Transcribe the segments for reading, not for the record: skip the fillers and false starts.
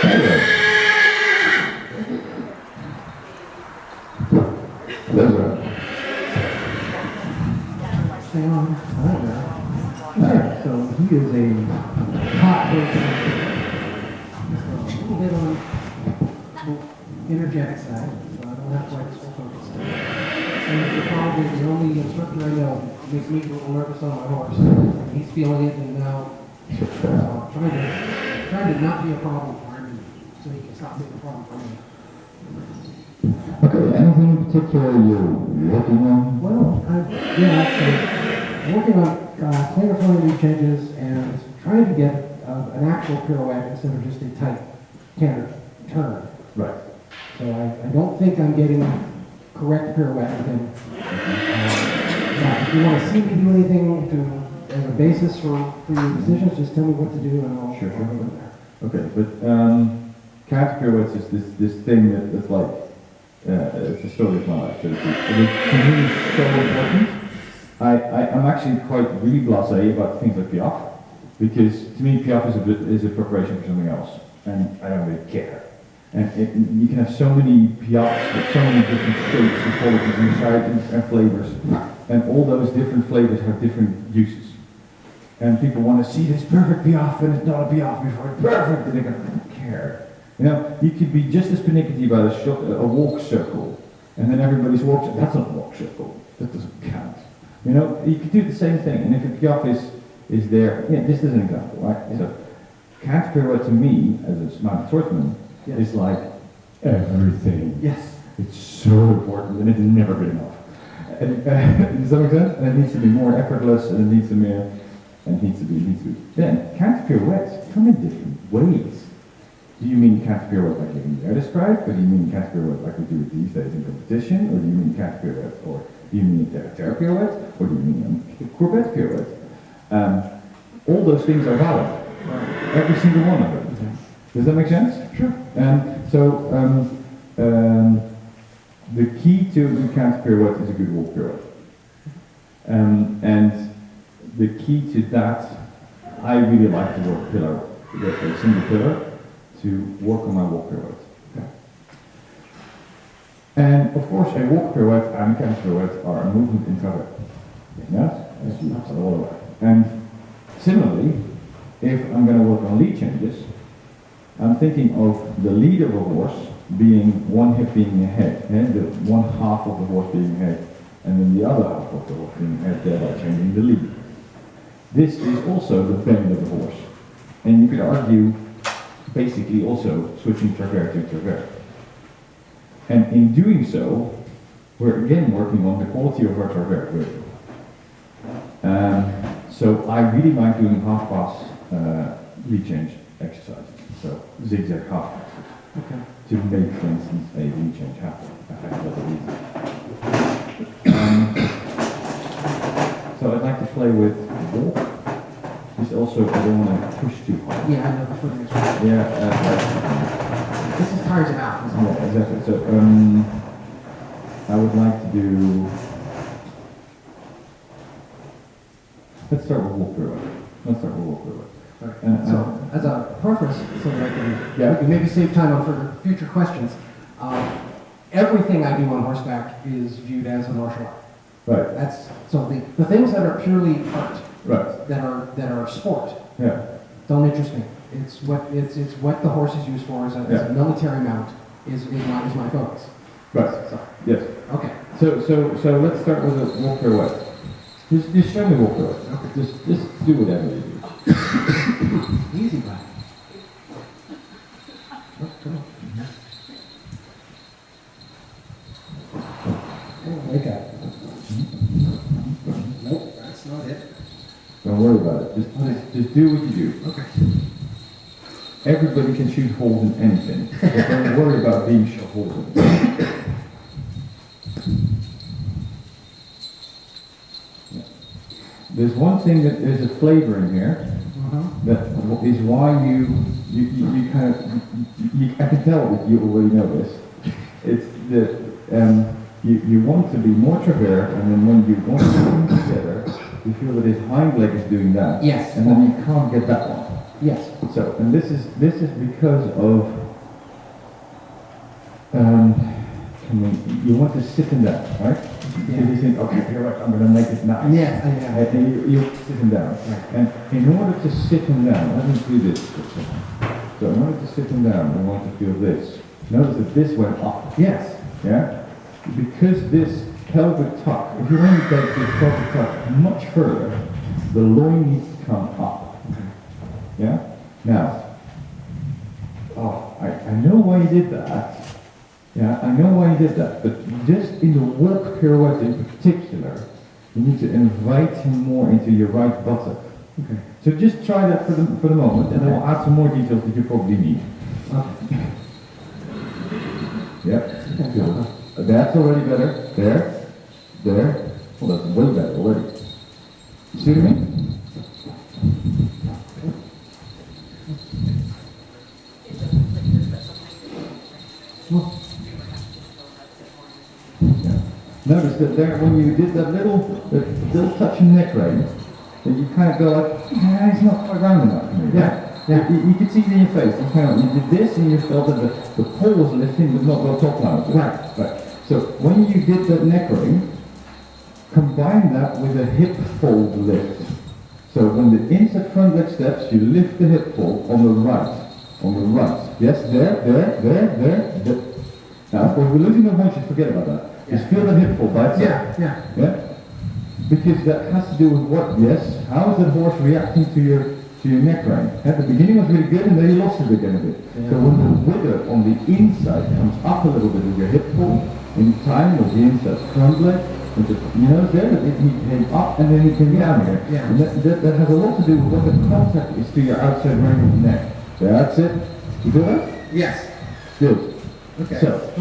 That's right. Yeah, so he is a hot person, a little bit on the energetic side, so I don't have quite as full focus. And it's probably the only instructor I know that makes me a little nervous on my horse. He's feeling it, and now so I'm trying to not be a problem for him, so he can stop being a problem for me. Okay, anything in particular you're working on? Well, I'm working on planar flying lead changes and trying to get an actual pirouette instead of just a tight canter turn. Right. So I don't think I'm getting correct pirouette with him. If you want to see me do anything as a basis for your decisions, just tell me what to do and I'll Sure. go from there. Okay, but counter pirouettes is this thing that's like, it's the story of my life, so to speak. And it, to me, it's so important. I'm actually quite really blasé about things like Piaf, because to me Piaf is a preparation for something else, and I don't really care. And you can have so many Piafs with so many different shapes and qualities inside and flavors, and all those different flavors have different uses. And people want to see this perfect Piaf, and it's not a Piaf before it's perfect, and they go, I don't care. You know, you could be just as pernickety about a walk circle, and then everybody's walk, that's not a walk circle, that doesn't count. You know, you could do the same thing, and if a Piaf is there, yeah, this is an example, right? Yeah. So, counter pirouette to me, as a smart swordsman, yes, is like everything. Yes. It's so important, and it's never good enough. And, does that make sense? And it needs to be more effortless, and it needs to be, Then, counter pirouettes come in different ways. Do you mean counter pirouette like you there described, or do you mean counter pirouette like we do it these days in competition, or do you mean counter pirouette, or do you mean a terre pirouette, or do you mean a courbette pirouette? All those things are valid. Every single one of them. Okay. Does that make sense? Sure. The key to a counter pirouette is a good walk pirouette. And the key to that, I really like to work with a single pillar, to work on my walk pirouette. Okay. And of course, a walk pirouette and a counter pirouette are a movement in cover. Yes? As you are all aware. And similarly, if I'm going to work on lead changes, I'm thinking of the lead of a horse being one hip being ahead, and the one half of the horse being ahead, and then the other half of the horse being ahead, thereby changing the lead. This is also the bend of the horse. And you could argue basically also switching travers to travers. And in doing so, we're again working on the quality of our travers grip. So I really like doing half pass lead change exercises. So zigzag half passes. Okay. To make, for instance, a lead change happen. So I'd like to play with walk. Just also, I don't want to push too hard. Yeah, I know the footing is right. Yeah. This is tires it out. Yeah, exactly. So I would like to do. Let's start with walk pirouette. Right. So, as a preface, so that we Yeah. can maybe save time on for future questions, everything I do on horseback is viewed as a martial art. Right. That's so the things that are purely art, Right. that are sport, Yeah. don't interest me. It's what the horse is used for as a military mount is my focus. Right. So, Yes. okay. So let's start with a walk pirouette. Just show me walk pirouette. Okay. Just do whatever you do. Easy, bud. Wake up. Nope, that's not it. Don't worry about it. Just do what you do. Okay. Everybody can shoot holes in anything. But don't worry about being shot holes in it. There's one thing that there's a flavor in here that is why you kind of I can tell that you already know this. It's that you want to be more travers, and then when you want to put them together, you feel that his hind leg is doing that. Yes. And then you can't get that one. Yes. So, and this is because of, you want to sit in that, right? Yeah. Because you think, okay, pirouette, I'm going to make it nice. Yes, I know. And you sit him down. Right. And in order to sit him down, let me do this for a second. So in order to sit him down, I want to feel this. Notice that this went up. Yes. Yeah? Because this pelvic tuck, if you want to take this pelvic tuck much further, the loin needs to come up. Yeah? Now, I know why you did that. Yeah, I know why you did that, but just in the work pirouette in particular, you need to invite him more into your right buttock. Okay. So just try that for the moment, and then we'll add some more details that you probably need. Okay. Yep. Good. That's already better. There. Well, that's way better already. See what I mean? Yeah. Notice that there, when you did that little touch in neck range, that you kind of go like, it's not quite round enough for me. Yeah. Yeah. You could see it in your face. You did this and you felt that the pole was lifting but not the top line. Right. So when you did that neck ring, combine that with a hip fold lift. So when the inside front leg steps, you lift the hip fold on the right. Yes, there. Now, of course, we're losing the motion, forget about that. Just feel the hip fold by itself. Yeah? Because that has to do with what? Yes, how is that horse reacting to your neck ring? At the beginning was really good and then you lost it again a bit. Yeah. So when the wiggle on the inside comes up a little bit with your hip fold, in time with the inside front leg, there, it came up and then it came down again. Yeah. And that has a lot to do with what the contact is to your outside ring of the neck. That's it. You do that? Yes. Good. Okay. So,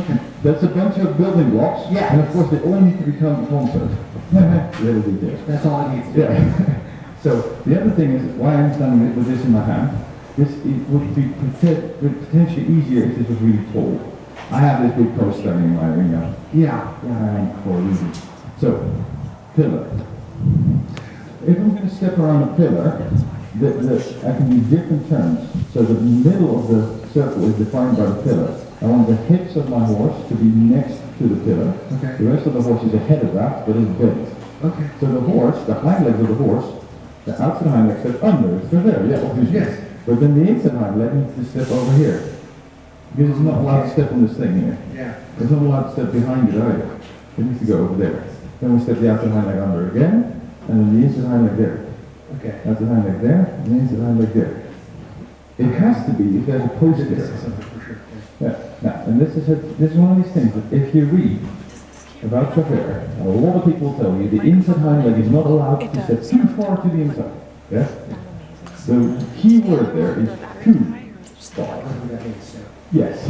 that's a bunch of building blocks. Yeah. And of course they all need to become concert. Little details. That's all I need to do. Yeah. So the other thing is, why I'm standing with this in my hand, it would be potentially easier if this was really tall. I have this big poster in my arena. Yeah. For a reason. So, pillar. If I'm going to step around a pillar, I can use different terms. So the middle of the circle is defined by the pillar. I want the hips of my horse to be next to the pillar. Okay. The rest of the horse is ahead of that, but is bent. Okay. So the horse, the hind legs of the horse, the outside hind leg steps under. It's still there, yeah, obviously. Yes. But then the inside hind leg needs to step over here. Because it's not allowed to step on this thing here. Yeah. It's not allowed to step behind it either. It needs to go over there. Then we step the outside hind leg under again, and then the inside hind leg there. Okay. Outside hind leg there, and the inside hind leg there. It has to be if there's a post This there. is something for sure. Yeah. Now, and this is one of these things that if you read about Traffair, a lot of people tell you the inside hind leg is not allowed to step too far to the inside. Yeah? The key word there is too far. Whatever that is, so. Yes.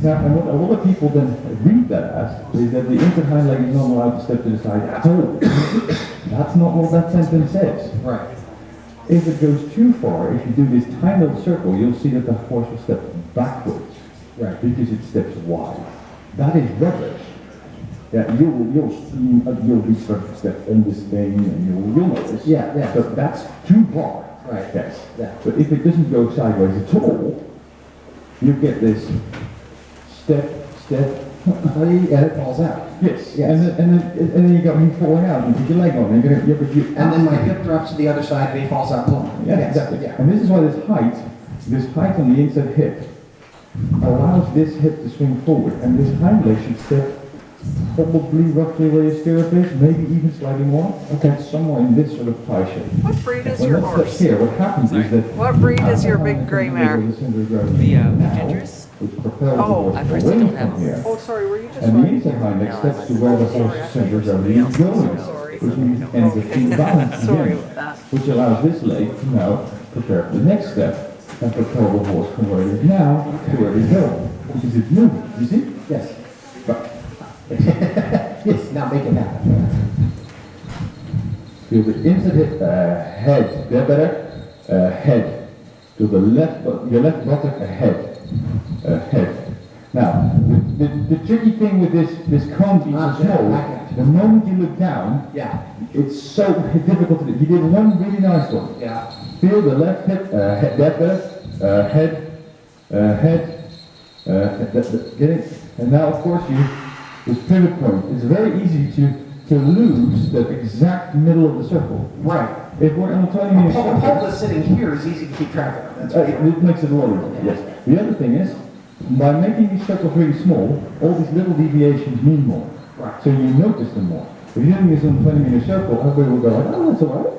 Now, and what a lot of people then read that as is that the inside hind leg is not allowed to step to the side at all. That's not what that sentence says. Right. If it goes too far, if you do this tiny little circle, you'll see that the horse will step backwards. Right. Because it steps wide. That is rubbish. Yeah, you'll be starting to step on this thing and you'll notice. Yeah. But that's too far. Right. Yes. Yeah. But if it doesn't go sideways at all, you get this step. And it falls out. Yes. And then you got me falling out and put your leg on. And then my hip drops to the other side and he falls out plumb. Yeah, Yes. exactly. Yeah. And this is why this height on the inside hip allows this hip to swing forward, and this hind leg should step probably roughly where your stirrup is, maybe even slightly more. Okay, somewhere in this sort of pie shape. What breed is When your that horse? steps here, what happens is that What breed is your big gray mare? The Gingers? which propels the Oh, horse I personally away don't have from here. Oh, sorry, were you just And the riding? inside hind leg No, steps I'm to where the horse's center of gravity is going, Sorry. which means ends the feet balance Sorry again, about that. which allows this leg to now prepare for the next step and propel the horse from where it is now to where it is going. Because it's moving, you see? Yes. But Yes. Now make it happen. feel the inside hip, head, there better, head. To the left, your left buttock, head, head. Now, the tricky thing with this cone being so small, the moment you look down, Yeah. it's so difficult to do. You did one really nice one. Yeah. Feel the left hip, head, that better, head, get it? And now, of course, this pivot point. It's very easy to lose that exact middle of the circle. Right. If we're on a 20-meter A circle, pole that's sitting here is easy to keep track of. That's right. it makes it a lot easier, yes. The other thing is, by making these circles really small, all these little deviations mean more. Right. So you notice them more. If you're doing this on a 20-meter circle, everybody will go like, oh, that's all right.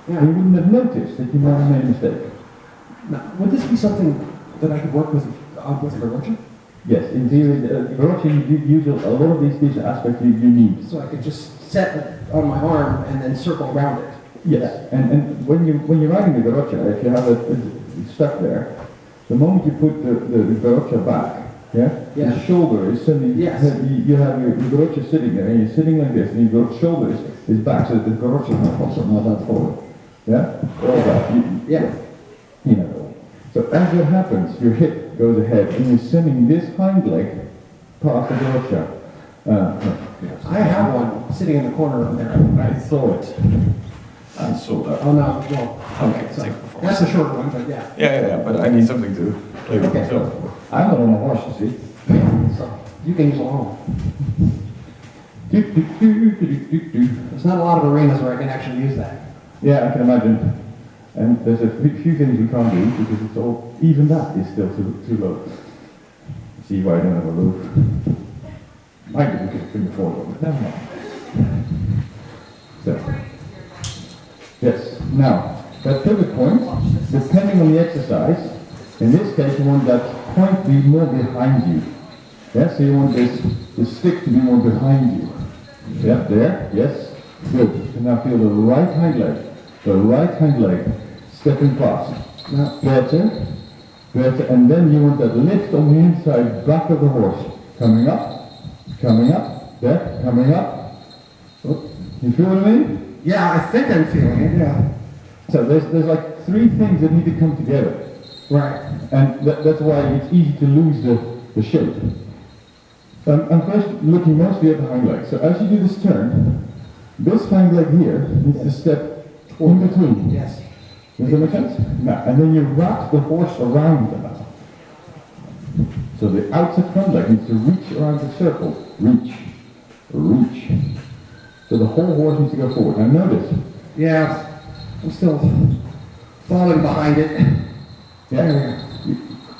Yeah. And you wouldn't have noticed that you might have made a mistake. Now, would this be something that I could work with Verocha? Yes, in theory, Verocha, you use a lot of these aspects you need. So I could just set it on my arm and then circle around it. Yes, and when you're riding the Verocha, if you have it stuck there, the moment you put the Verocha back, Yeah. the shoulder is suddenly, Yes. you have your Verocha sitting there, and you're sitting like this, and your shoulder is back, so that the Verocha is not that forward. Yeah? All that. You know. So as that happens, your hip goes ahead, and you're sending this hind leg past the Verocha. I have one sitting in the corner over there. I saw it. I saw that. Oh, no, well, Okay, so take performance. that's a short one, but yeah. Yeah, but I need something to play with Okay. myself. I'm not on a horse, you see. So you can use alone. Do, do, do, do, do, do. There's not a lot of arenas where I can actually use that. Yeah, I can imagine. And there's a few things we can't do because it's all, even that is still too low. See why I don't have a roof. I do because I couldn't afford one, but never mind. So, yes, now, that pivot point, depending on the exercise, in this case you want that point to be more behind you. Yeah, so you want this stick to be more behind you. Yeah, there, yes, good. And now feel the right hind leg, stepping past. Now, better, and then you want that lift on the inside back of the horse. Coming up, there, coming up. Oh, you feel what I mean? Yeah, I think I'm feeling it, yeah. So there's like three things that need to come together. Right. And that's why it's easy to lose the shape. I'm first looking mostly at the hind leg. So as you do this turn, this hind leg here needs to step in between. Yes. Does that make sense? Now, and then you wrap the horse around the mouth. So the outside front leg needs to reach around the circle. Reach. So the whole horse needs to go forward. Now notice. Yeah, I'm still falling behind it. Yeah.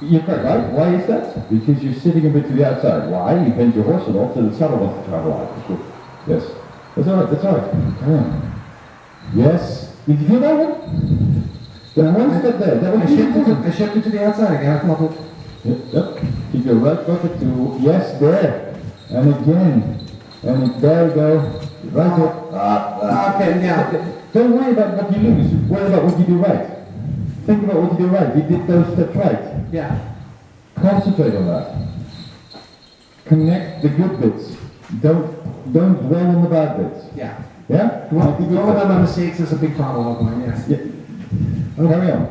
You're correct, right? Why is that? Because you're sitting a bit to the outside. Why? You bend your horse a lot so the saddle wants to travel out. Good. Yes. That's all right. Come on. Yes. Did you feel that one? Then one step there. That was I shifted to the outside again. I thought, Yep. Keep your right bucket to, yes, there. And again. And there you go. Right up. okay, yeah. Don't worry about what you lose. Worry about what you do right. Think about what you do right. You did those steps right. Yeah. Concentrate on that. Connect the good bits. Don't dwell on the bad bits. Yeah. Yeah? Well, Connect the good going bits. on my mistakes is a big problem of mine, yes. Yeah. Carry on.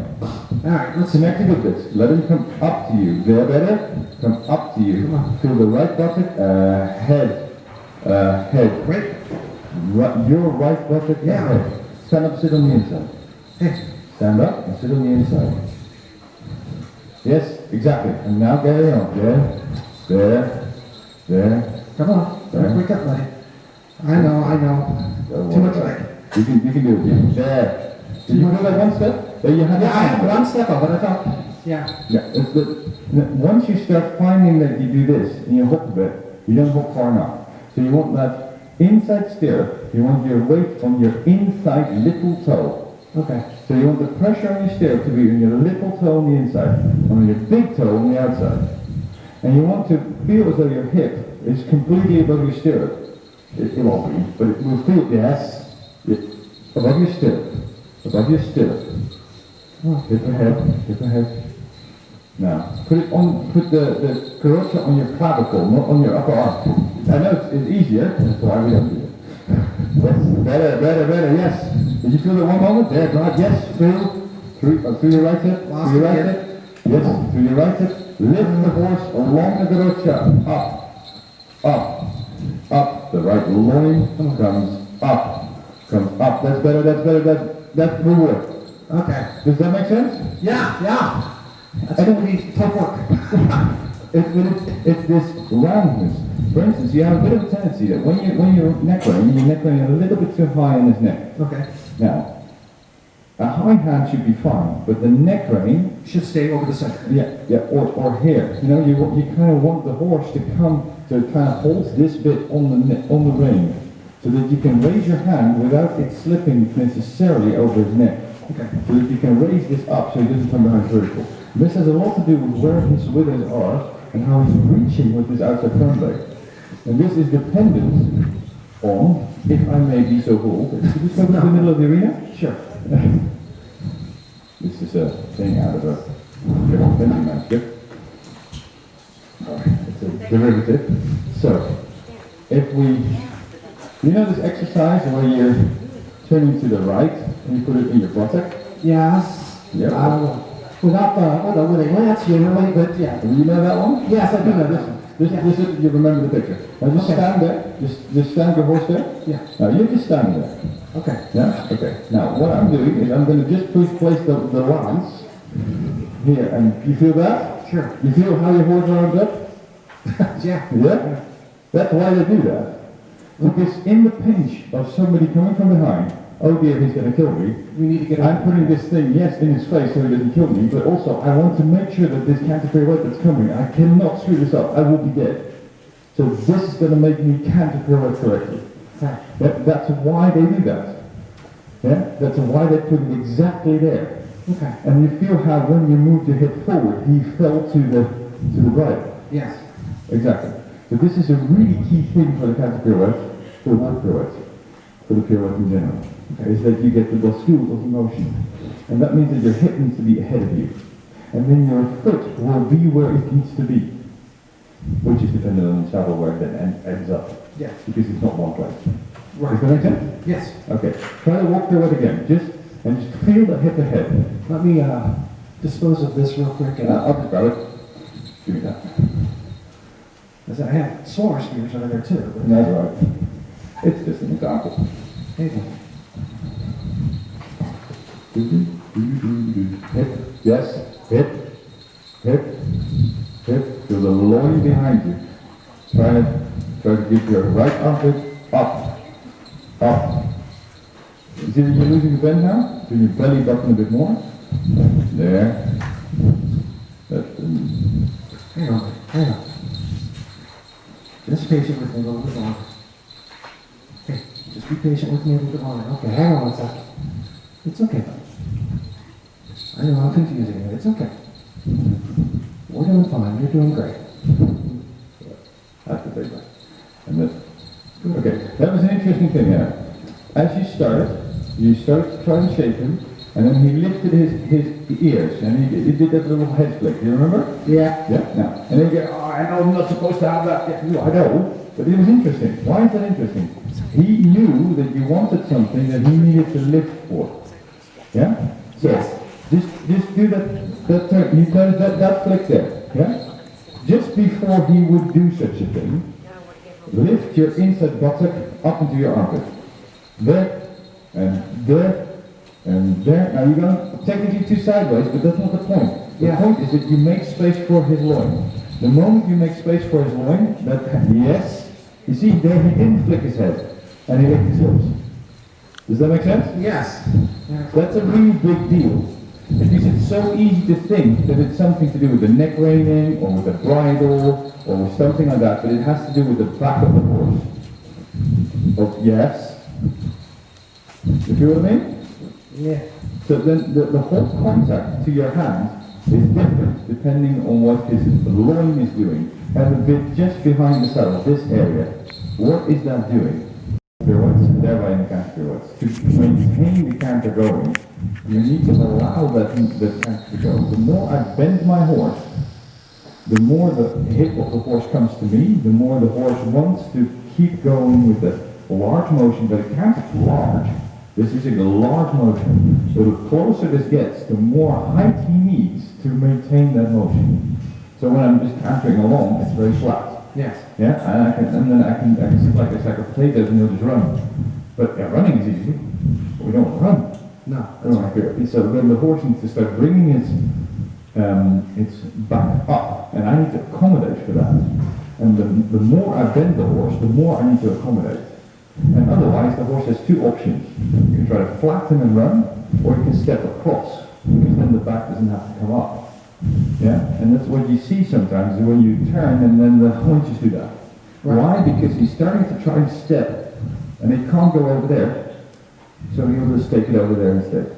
Alright, let's Connect the good bits. Let them come up to you. There, better. Come up to you. Come on. Feel the right bucket. Head. Wait. Your right bucket. Yeah. Head. Stand up, sit on the inside. Hey. Stand up and sit on the inside. Yes, exactly. And now carry on. There. Come on. Don't wake up, buddy. I know. Don't Too worry much about leg. it. You can do it. There. Did you do that one step? There you have Yeah, I it. have one step up, but I thought, yeah. Yeah. Once you start finding that you do this and you hook a bit, you don't hook far enough. So you want that inside stirrup. You want your weight on your inside little toe. Okay. So you want the pressure on your stirrup to be on your little toe on the inside, and on your big toe on the outside. And you want to feel as though your hip is completely above your stirrup. It won't be, but it will feel, yes, above your stirrup. Above your stirrup. Hip ahead. Now, put the Verocha on your clavicle, not on your upper arm. I know it's easier, that's why we don't do it. Yes, better, yes. Did you feel that one moment? There, God, yes, through your right hip, through your right hip. Yes, through your right hip. Lift the horse along the Verocha, up. The right loin comes up. That's better, that's reward. Okay. Does that make sense? Yeah. That's going to be tough work. It's this roundness. For instance, you have a bit of a tendency that when you're neck running a little bit too high on his neck. Okay. Now, a high hand should be fine, but the neck rein Should stay over the center. yeah, or here. You know, you kind of want the horse to come to kind of hold this bit on the rein, so that you can raise your hand without it slipping necessarily over his neck. Okay. So that you can raise this up so he doesn't come behind vertical. This has a lot to do with where his withers are and how he's reaching with his outside front leg. And this is dependent on, if I may be so bold, could you just go to the middle of the arena? Sure. This is a thing out of a fencing manuscript. It's a derivative. So, if we, you know this exercise where you're turning to the right and you put it in your buttock? Yes. Yeah. Without with a lance usually, but yeah. You know that one? Yes, I do know this one. This is, you remember the picture. Now just Okay. stand there. Just stand your horse there. Yeah. Now you just stand there. Okay. Yeah? Okay. Now what I'm doing is I'm going to just place the lance here. And you feel that? Sure. You feel how your horse arms up? Yeah. Yeah? That's why they do that. Because in the pinch of somebody coming from behind, oh dear, he's going to kill me, We need to get I'm putting this thing, yes, in his face so he doesn't kill me, but also I want to make sure that this canter pirouette that's coming, I cannot screw this up, I will be dead. So this is going to make me canter pirouette correctly. That's why they do that. Yeah? That's why they put it exactly there. Okay. And you feel how when you move your hip forward, he fell to the right. Yes. Exactly. So this is a really key thing for the canter pirouette, for the walk pirouette, for the pirouette in general. Okay. Is that you get the bascule of motion. And that means that your hip needs to be ahead of you. And then your foot will be where it needs to be. Which is dependent on the saddle where it then ends up. Yes. Because it's not one place. Right. Does that make sense? Yes. Okay. Try to walk pirouette again. Just feel the hip ahead. Let me dispose of this real quick. I'll just grab it. Give me that. As I have smaller spears over there too. But That's right. It's just an example. Hey, Hip, yes, hip, hip, hip. Feel the loin behind you. Try to get your right armpit up, up. You see that you're losing the bend now? So your belly button a bit more. There. That's hang on. Just patient with me a little bit longer. Okay, just be patient with me a little bit longer. Okay, hang on one second. It's okay. I know I'm confusing you. It's okay. We're doing fine. You're doing great. That's the big one. And this. Okay, that was an interesting thing there. As you started to try and shape him, and then he lifted his ears, and he did that little head flick. Do you remember? Yeah. Yeah. Now, and then you go, oh, I know I'm not supposed to have that. Yeah, no, I know, but it was interesting. Why is that interesting? He knew that you wanted something that he needed to lift for. Yeah. So, Yes. Just do that turn. He does that flick there. Yeah. Just before he would do such a thing, lift your inside buttock up into your armpit. There, and there, and there. Now you're going to technically two sideways, but that's not the point. The point is that you make space for his loin. The moment you make space for his loin, yes, you see there he didn't flick his head, and he licked his lips. Does that make sense? Yes. That's a really big deal. Because it's so easy to think that it's something to do with the neck reining, or with the bridle, or with something like that, but it has to do with the back of the horse. Oh, yes? You feel what I mean? Yeah. So then the whole contact to your hand is different depending on what his loin is doing. And the bit just behind the saddle, this area, what is that doing? Pirouettes, thereby in the canter pirouettes. To maintain the canter going, you need to allow that canter to go. The more I bend my horse, the more the hip of the horse comes to me, the more the horse wants to keep going with the large motion, but it can't be large. This is a large motion. So the closer this gets, the more height he needs to maintain that motion. So when I'm just cantering along, it's very flat. Yes. Yeah, and then I can sit like a sack of potatoes and he'll just run. But running is easy, but we don't run. No, that's right. Here. So then the horse needs to start bringing its back up, and I need to accommodate for that. And the more I bend the horse, the more I need to accommodate. And otherwise, the horse has two options. You can try to flatten and run, or you can step across, because then the back doesn't have to come up. Yeah, and that's what you see sometimes when you turn, and then the haunches do that. Right. Why? Because he's starting to try and step, and he can't go over there, so he'll just take it over there instead.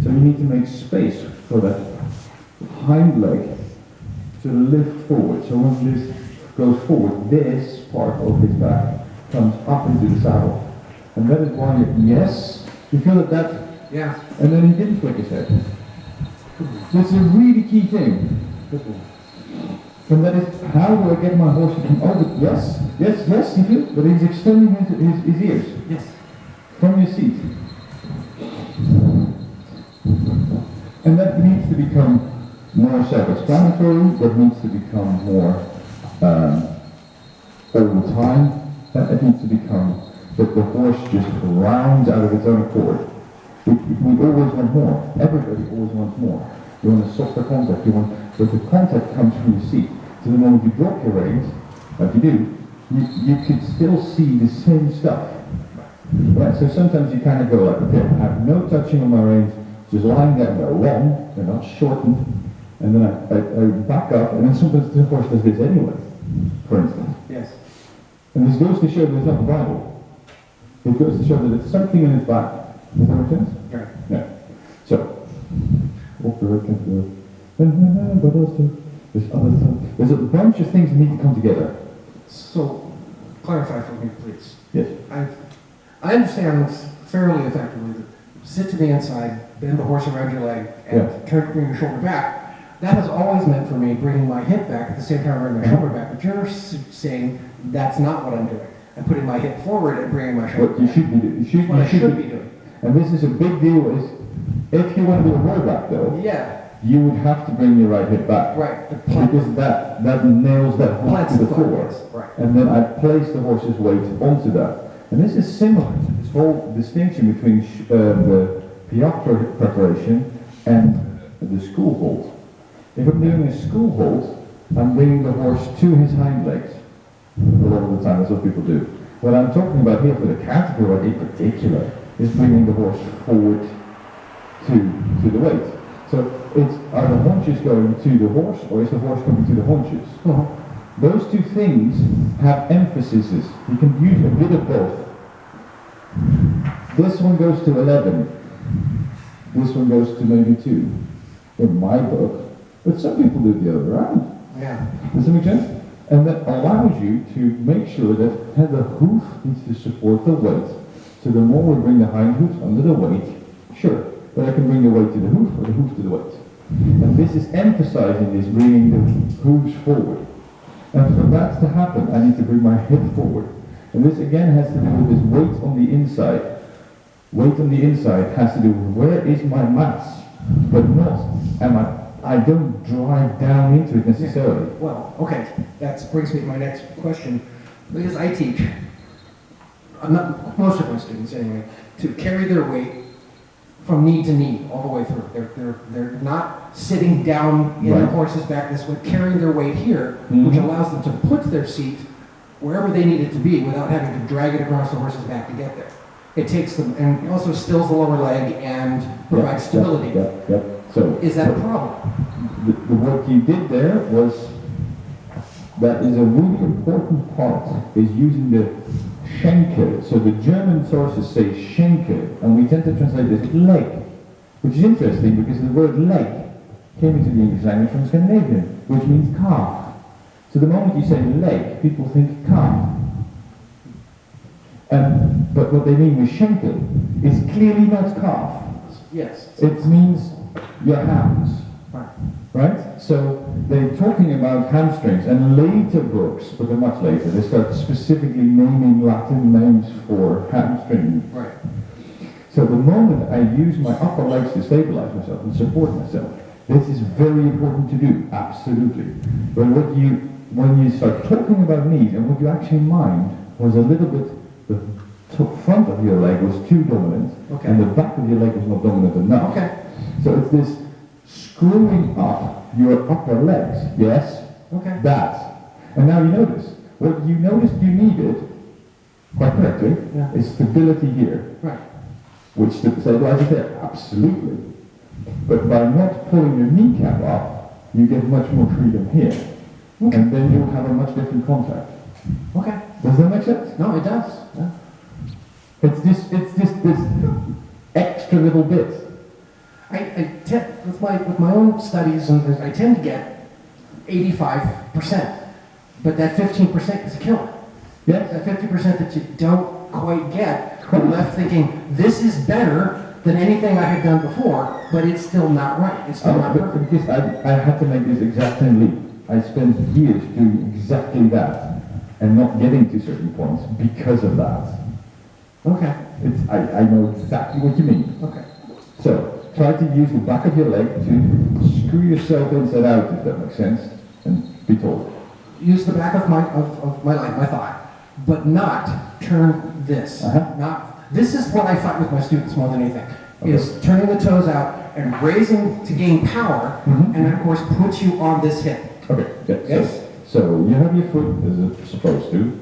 So you need to make space for that hind leg to lift forward. So when this goes forward, this part of his back comes up into the saddle. And that is why, yes, you feel that, Yeah. and then he didn't flick his head. This is a really key thing. And that is, how do I get my horse to come over? Yes, yes, yes, you feel, but he's extending his ears Yes. from your seat. And that needs to become more self-explanatory, that needs to become more all the time. It needs to become that the horse just rounds out of its own accord. We always want more. Everybody always wants more. You want a softer contact. But the contact comes from your seat. So the moment you drop your reins, like you do, you can still see the same stuff. Right? So sometimes you kind of go like, okay, I have no touching on my reins, just lying there. They're long, they're not shortened, and then I back up, and then sometimes the horse does this anyway, for instance. Yes. And this goes to show that it's not vital. It goes to show that it's something in its back. Does that make sense? Right. Yeah. So, walk the road, come to the road. What else do? There's other stuff. There's a bunch of things that need to come together. So, clarify for me, please. Yes. I understand this fairly effectively. That sit to the inside, bend the horse around your leg, and bring your shoulder back. That has always meant for me bringing my hip back at the same time I bring my shoulder back. But you're saying that's not what I'm doing. I'm putting my hip forward and bringing my shoulder What you back. should be doing. What I should be doing. And this is a big deal. Is if you want to do a roll back though, Yeah. you would have to bring your right hip back. Right. Because that nails that horse Plants to the the floor. yes, right. And then I place the horse's weight onto that. And this is similar to this whole distinction between the Piaffe preparation and the school hold. If I'm doing a school hold, I'm bringing the horse to his hind legs. A lot of the time, that's what people do. What I'm talking about here for the category in particular is bringing the horse forward to the weight. So are the haunches going to the horse, or is the horse coming to the haunches? Those two things have emphases. You can use a bit of both. This one goes to 11. This one goes to maybe 2, in my book. But some people do it the other way around. Yeah. Does that make sense? And that allows you to make sure that the hoof needs to support the weight. So the more we bring the hind hoof under the weight, sure, but I can bring the weight to the hoof or the hoof to the weight. And this is emphasizing this bringing the hooves forward. And for that to happen, I need to bring my hip forward. And this again has to do with this weight on the inside. Weight on the inside has to do with where is my mass, but not I don't drive down into it necessarily. Well, okay, that brings me to my next question. Because I teach, most of my students anyway, to carry their weight from knee to knee all the way through. They're not sitting down in the horse's back this way, carrying their weight here, which allows them to put their seat wherever they need it to be without having to drag it across the horse's back to get there. It takes them, and also stills the lower leg and provides stability. So, is that a problem? The work you did there was, that is a really important part, is using the Schenkel. So the German sources say Schenkel, and we tend to translate this leg, which is interesting because the word leg came into the English language from Scandinavian, which means calf. So the moment you say leg, people think calf. But what they mean with Schenkel is clearly not calf. Yes. It means your hams. Right? So they're talking about hamstrings, and later books, but they're much later, they start specifically naming Latin names for hamstring. Right. So the moment I use my upper legs to stabilize myself and support myself, this is very important to do, absolutely. But when you start talking about knees, and what you actually mind was a little bit the top front of your leg was too dominant, Okay. and the back of your leg was not dominant enough. Okay. So it's this screwing up your upper legs, yes? Okay. That. And now you notice, what you noticed you needed, quite correctly, Yeah. is stability here, Right. which stabilizes there, absolutely. But by not pulling your kneecap up, you get much more freedom here. Okay. And then you'll have a much different contact. Okay. Does that make sense? No, it does. Yeah. It's just this extra little bit. I tend, with my own studies, and I tend to get 85%, but that 15% is a killer. Yes? That 50% that you don't quite get, you're left thinking, this is better than anything I had done before, but it's still not right. It's still not But perfect. because I had to make this exact same leap. I spent years doing exactly that and not getting to certain points because of that. Okay. I know exactly what you mean. Okay. So, try to use the back of your leg to screw yourself inside out, if that makes sense, and be told. Use the back of my leg, my thigh, but not turn this. Uh-huh. Not. This is what I fight with my students more than anything. Is turning the toes out and raising to gain power, Mhm. and of course put you on this hip. Okay, yeah, Yes. so you have your foot as it's supposed to.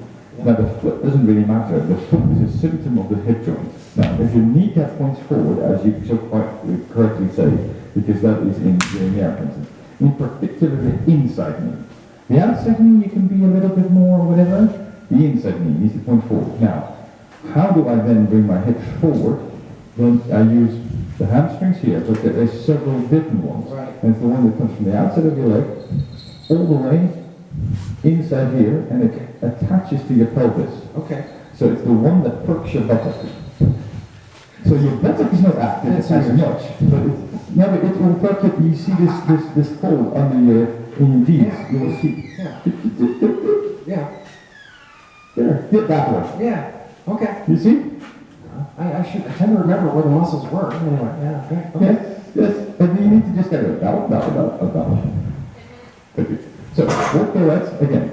Now the foot doesn't really matter. The foot is a symptom of the hip joint. Now, if your kneecap points forward, as you so quite correctly say, because that is in the air, for instance, in particular the inside knee. The outside knee you can be a little bit more whatever. The inside knee needs to point forward. Now, how do I then bring my hips forward? Then I use the hamstrings here, but there are several different ones. Right. And it's the one that comes from the outside of your leg, all the way inside here, and it attaches to your pelvis. Okay. So it's the one that perks your buttock. So your buttock is not active That's as weird. much, but it will perk it. You see this fold under your in your knees. Yeah. You will see. Yeah. Yeah. There, get that one. Yeah. Okay. You see? I tend to remember where the muscles were. Anyway. Yeah. Okay. Yes, yes. And you need to just get it down. Okay. So work the legs again,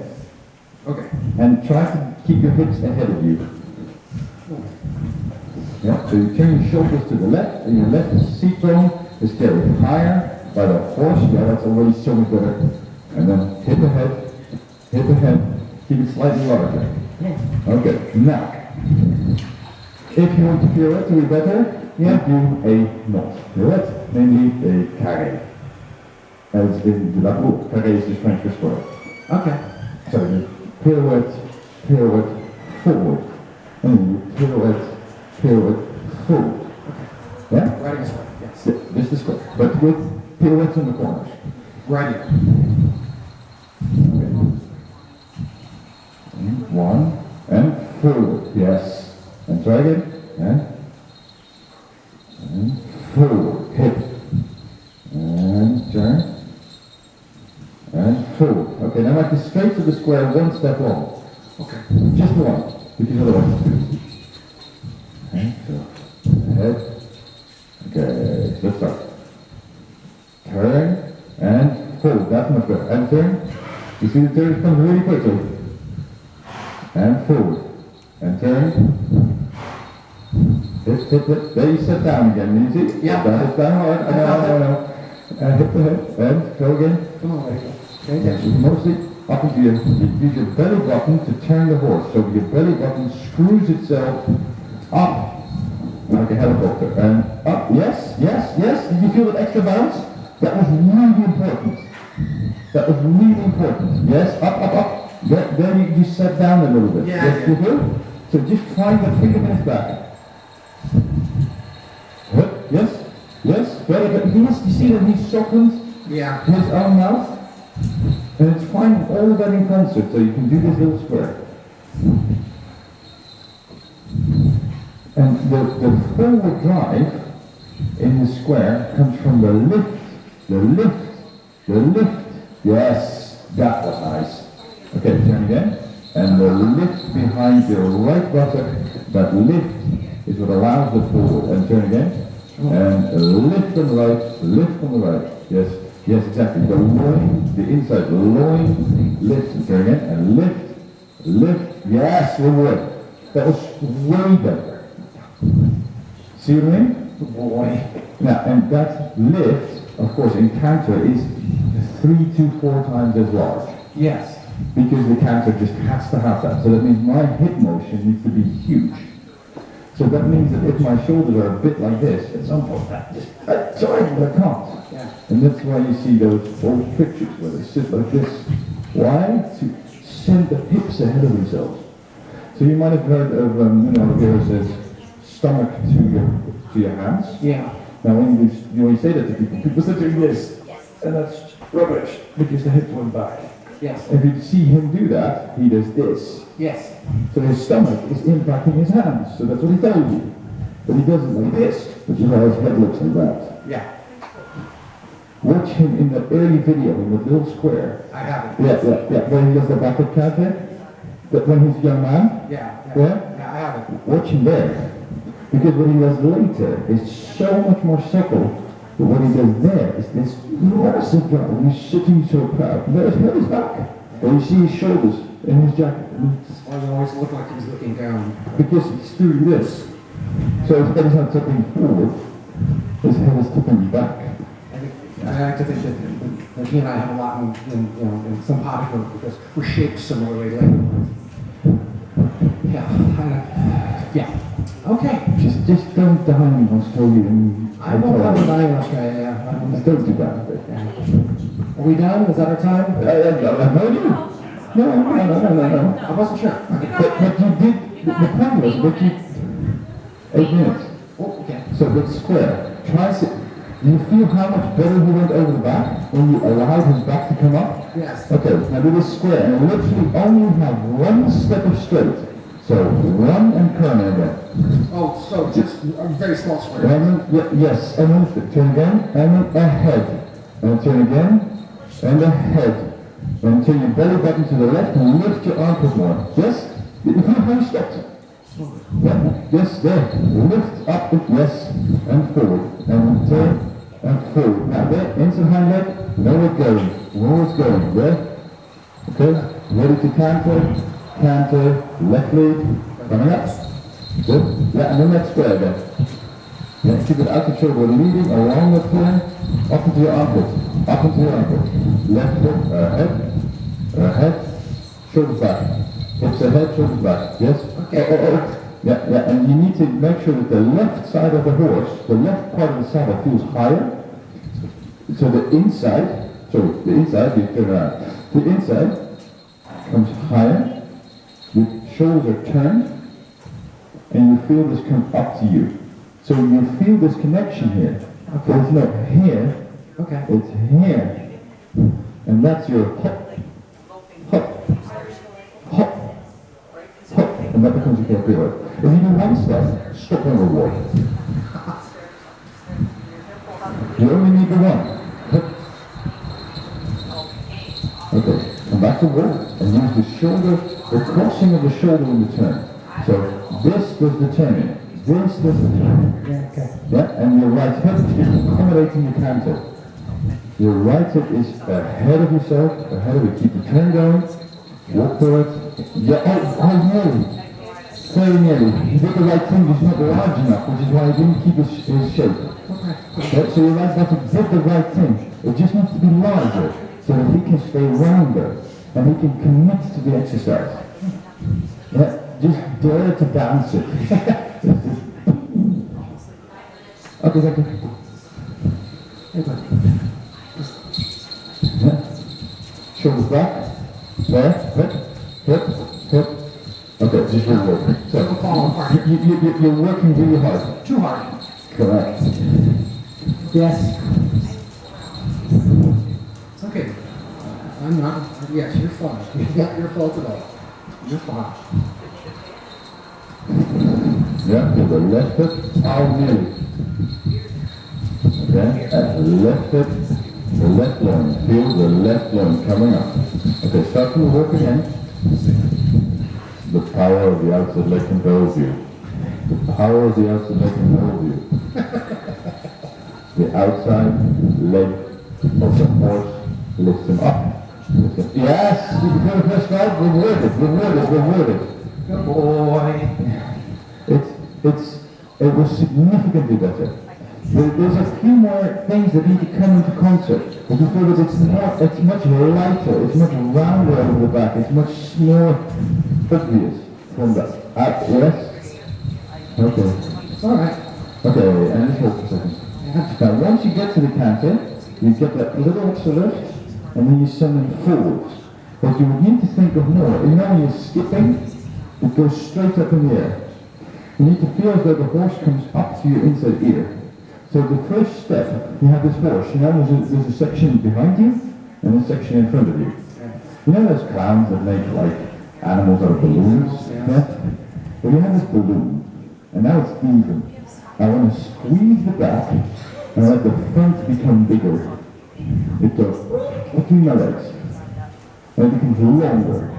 Okay. and try to keep your hips ahead of you. Yeah, so you turn your shoulders to the left, and your left seat bone is carried higher by the horse. Yeah, that's already so much better. And then hip ahead, keep it slightly larger. Yeah. Okay, now, if you want to pirouette to be better, do a knot. Pirouette, namely a carré. As in the labour, carré is the French for square. Okay. So you pirouette forward, and then you pirouette forward. Yeah? Right this way. Yes. Yeah, just this way, but with pirouettes in the corners. Right here. Okay. And one, and forward, yes. And try again, and forward, hip, and turn, and forward. Okay, now make it straight to the square, one step long. Okay. Just one, because otherwise it's two. Okay, so, head. Okay, let's start. Turn, and forward, that's much better. And turn. You see the turn comes really quickly. And forward. And turn. Hip. There you sit down again, you see? Yeah. That is down hard. I know. And hip to hip. And go again. Come on, there you go. Okay. Yes, mostly up into your, you use your belly button to turn the horse. So your belly button screws itself up like a helicopter. And up, yes. Did you feel that extra bounce? That was really important. Yes, up. Then you sat down a little bit. Yeah, Yes, yeah. you do? So just try the 3 minutes back. Yes, very good. You see that he softens Yeah. his own mouth? And it's fine all of that in concert, so you can do this little square. And the forward drive in the square comes from the lift. Yes, that was nice. Okay, turn again. And the lift behind your right buttock, that lift is what allows the forward. And turn again. And lift on the right. Yes, exactly. The loin, the inside loin, lift, and turn again, and lift. Yes, one way. That was way better. See what I mean? Boy. Yeah, and that lift, of course, in canter is 3 to 4 times as large. Yes. Because the canter just has to have that. So that means my hip motion needs to be huge. So that means that if my shoulders are a bit like this, at some point, I can't. Yeah. And that's why you see those old pictures where they sit like this. Why? To send the hips ahead of themselves. So you might have heard of, you know, the girl says, stomach to your hands. Yeah. Now when you say that to people, people start doing this. And that's rubbish, because the hips went back. Yes. If you see him do that, he does this. Yes. So his stomach is impacting his hands, so that's what he tells you. But he does it like this, which is why his head looks like that. Yeah. Watch him in the early video in the little square. I have it. Yeah. When he does the backward canter, that when he's a young man. Yeah. Yeah? I have it. Watch him there. Because what he does later is so much more subtle. But what he does there is this massive guy, and he's sitting so proud. And there's his back. And you see his shoulders in his jacket. That's why it always looked like he was looking down. Because he's doing this. So his head is not tipping forward, his head is tipping back. I like to think that he and I have a lot in some pocketbook because we're shaped similarly. Yeah. Okay. Just don't die in Australia. I won't have a die in Australia. Yeah. Just don't do that. Are we done? Is that our time? No. I wasn't sure. But you did, the plan was, but you, 8 minutes. Oh, okay. So it's square. Try sit. You feel how much better he went over the back when you allowed his back to come up? Yes. Okay, now do this square, and literally only have one step of straight. So run and turn again. Oh, so just a very small square. And then, yes, and then turn again, and then ahead. And turn again, and ahead. And turn your belly button to the left and lift your armpit more. Yes? You feel how you stopped. Yeah, yes, there. Lift up, yes, and forward. And turn. And forward. Now there, inside hind leg, know it's going. Know it's going. There. Okay. Ready to canter, left leg, coming up. Good. Yeah, and then let's square again. Yeah, keep it out the shoulder, leading along the plane, up into your armpit. Up into your armpit. Left foot, ahead, shoulders back. Hips ahead, shoulders back. Yes? Okay. Yeah, and you need to make sure that the left side of the horse, the left part of the saddle feels higher. So the inside, you turn around. The inside comes higher, your shoulders are turned, and you feel this come up to you. So you feel this connection here. Okay. It's not here, Okay. it's here. And that's your hop, hop, hop, hop, and that becomes your capability. If you do one step, stop and reward. You only need the one. Okay, come back to work and use the shoulder, the crossing of the shoulder in the turn. So this does the turning, this does the turning. Yeah, okay. Yeah, and your right hip is accommodating your canter. Your right hip is ahead of yourself, ahead of it. Keep the turn going, walk forward. Yeah, nearly. Very nearly. He did the right thing, he's not large enough, which is why he didn't keep his shape. Okay. So your right hip did the right thing. It just needs to be larger, so that he can stay rounder, and he can commit to the exercise. Yeah, just dare to dance it. Okay, thank you. Yeah. Shoulders back. There. Hip. Okay, just really working. So, Fall apart. you're working really hard. Too hard. Correct. Yes. It's okay. I'm not. Yes, you're fine. It's not your fault at all. You're fine. Yeah, to the left hip, out nearly. Okay, at the left hip, the left loin. Feel the left loin coming up. Okay, start to work again. The power of the outside leg can hold you. The power of the outside leg can hold you. The outside leg of the horse lifts him up. Yes, you can go first right, reward it. Good boy. It was significantly better. There's a few more things that need to come into concert. But you feel that it's much lighter, it's much rounder over the back, it's much more obvious from that. Yes? Okay. Alright. Okay, and just hold for a second. Now, once you get to the canter, you get that little extra lift, and then you send them forwards. But you need to think of more. You know when you're skipping, it goes straight up in the air. You need to feel as though the horse comes up to your inside ear. So the first step, you have this horse. You know there's a section behind you, and a section in front of you. You know those clowns that make like animals out of balloons? Yeah? Well, you have this balloon, and now it's even. I want to squeeze the back and let the front become bigger. It goes between my legs. And it becomes longer.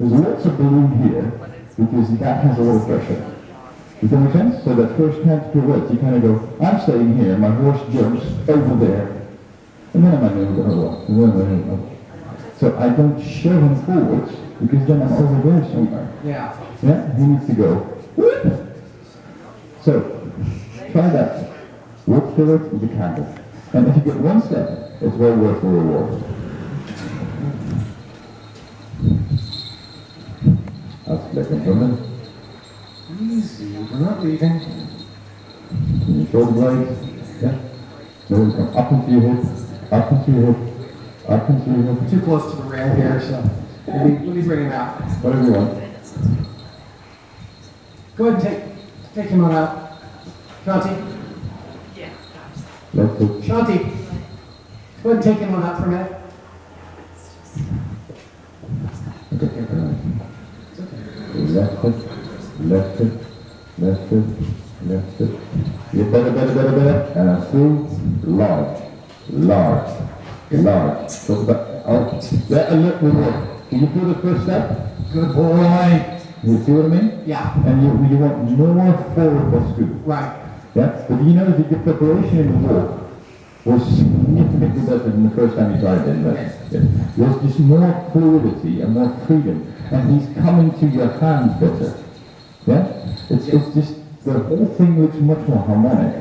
There's lots of balloon here because that has a lot of pressure. Does that make sense? So that first canter pirouette, you kind of go, I'm staying here, my horse jumps over there. And then I might move over. So I don't shove him forwards because then I'm over there somewhere. Yeah. Yeah? He needs to go. Whoop. So, try that. Walk forward with the canter. And if you get one step, it's well worth the reward. That's lekker from Easy. We're not leaving. your shoulder blades. Yeah. Now we come up into your hip, up into your hip, up into your hip. Too close to the rail here, so let me bring him out. Whatever you want. Go ahead and take him on out. Shanti. Left foot. Shanti. Go ahead and take him on out for a minute. Okay. Left foot, left foot, left foot, left foot. Yeah, better. And through, large. Talk about, yeah, and look, can you do the first step? Good boy. You see what I mean? Yeah. And you want more forward posture. Right. Yeah? But you know that the preparation in the walk was significantly better than the first time you tried it. Yes. There's just more fluidity and more freedom. And he's coming to your hands better. Yeah? It's just, the whole thing looks much more harmonic.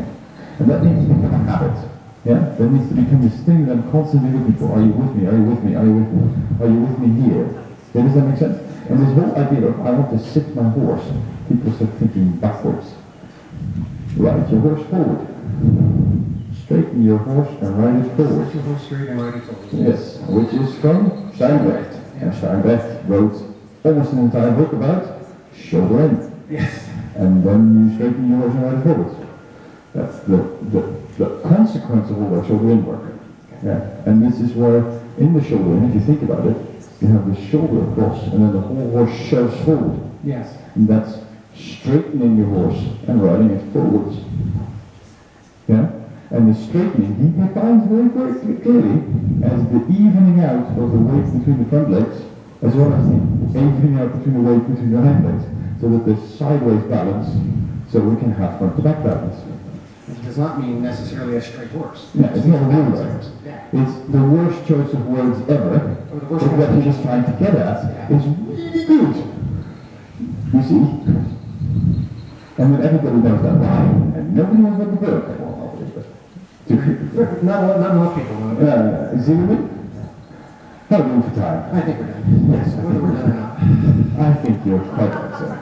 And that needs to become a habit. Yeah? That needs to become this thing that I'm constantly looking for. Are you with me? Are you with me? Are you with me? Are you with me here? Yeah, does that make sense? And this whole idea of I want to sit my horse, people start thinking backwards. Ride your horse forward. Straighten your horse and ride it forward. Your horse straight and ride it forward. Yes, which is from Steinbrecht. And Steinbrecht wrote almost an entire book about shoulder in. Yes. And then you straighten your horse and ride it forward. That's the consequence of all that shoulder in work. Yeah. And this is where in the shoulder in, if you think about it, you have the shoulder across and then the whole horse shoves forward. Yes. And that's straightening your horse and riding it forwards. Yeah? And the straightening he defines very, very clearly as the evening out of the weight between the front legs as well as the evening out between the weight between the hind legs so that there's sideways balance so we can have front to back balance. It does not mean necessarily a straight horse. Yeah, it's not a word right. Yeah. It's the worst choice of words ever. Or the worst But what you're just trying to get at is really good. You see? And then everybody knows that line, and nobody knows what the book. Well, nobody, but Not enough people know it. you see what I mean? How do we do for time? I think we're done. Yes, I Whether think we're done or not. I think you're quite right, sir.